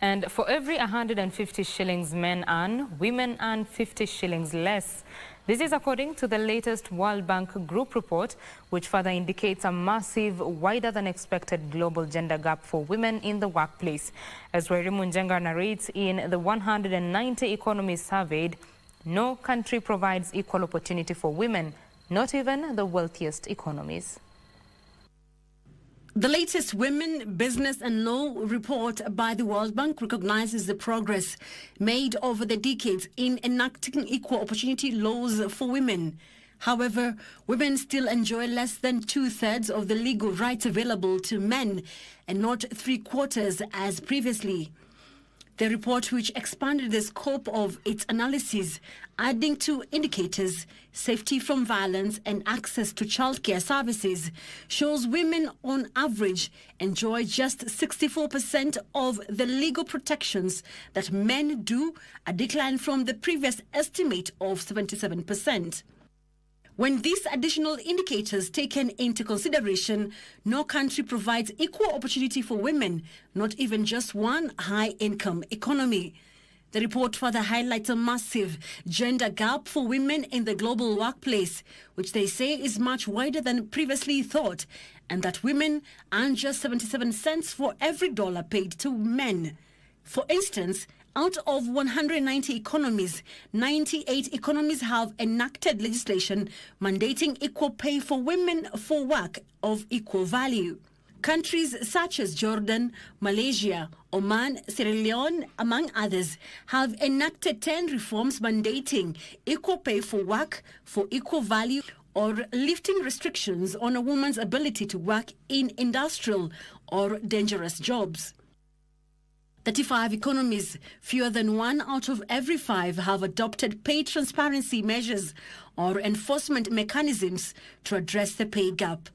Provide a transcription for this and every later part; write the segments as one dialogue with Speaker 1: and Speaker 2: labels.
Speaker 1: And for every 150 shillings men earn, women earn 50 shillings less. This is according to the latest World Bank Group report, which further indicates a massive, wider than expected global gender gap for women in the workplace. As Wairimu Njenga narrates, in the 190 economies surveyed, no country provides equal opportunity for women, not even the wealthiest economies.
Speaker 2: The latest Women, Business and Law report by the World Bank recognizes the progress made over the decades in enacting equal opportunity laws for women. However, women still enjoy less than 2/3 of the legal rights available to men and not 3/4 as previously. The report, which expanded the scope of its analysis, adding to indicators, safety from violence and access to childcare services, shows women on average enjoy just 64% of the legal protections that men do, a decline from the previous estimate of 77%. When these additional indicators taken into consideration, no country provides equal opportunity for women, not even just one high-income economy. The report further highlights a massive gender gap for women in the global workplace, which they say is much wider than previously thought, and that women earn just 77 cents for every dollar paid to men. For instance, out of 190 economies, 98 economies have enacted legislation mandating equal pay for women for work of equal value. Countries such as Jordan, Malaysia, Oman, Sierra Leone, among others, have enacted 10 reforms mandating equal pay for work for equal value or lifting restrictions on a woman's ability to work in industrial or dangerous jobs. 35 economies, fewer than 1 out of every 5, have adopted pay transparency measures or enforcement mechanisms to address the pay gap.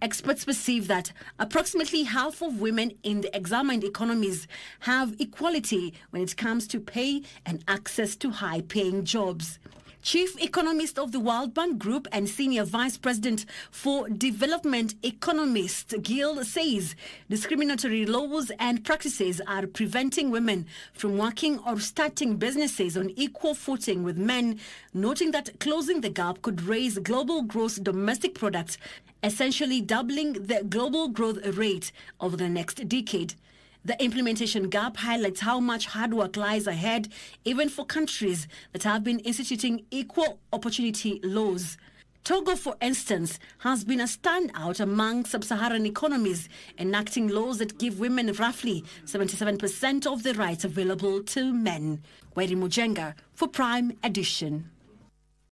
Speaker 2: Experts perceive that approximately half of women in the examined economies have equality when it comes to pay and access to high-paying jobs. Chief Economist of the World Bank Group and Senior Vice President for Development Economist Gill says discriminatory laws and practices are preventing women from working or starting businesses on equal footing with men, noting that closing the gap could raise global gross domestic product, essentially doubling the global growth rate over the next decade. The implementation gap highlights how much hard work lies ahead, even for countries that have been instituting equal opportunity laws. Togo, for instance, has been a standout among sub-Saharan economies, enacting laws that give women roughly 77% of the rights available to men. Wairimu Njenga for Prime Edition.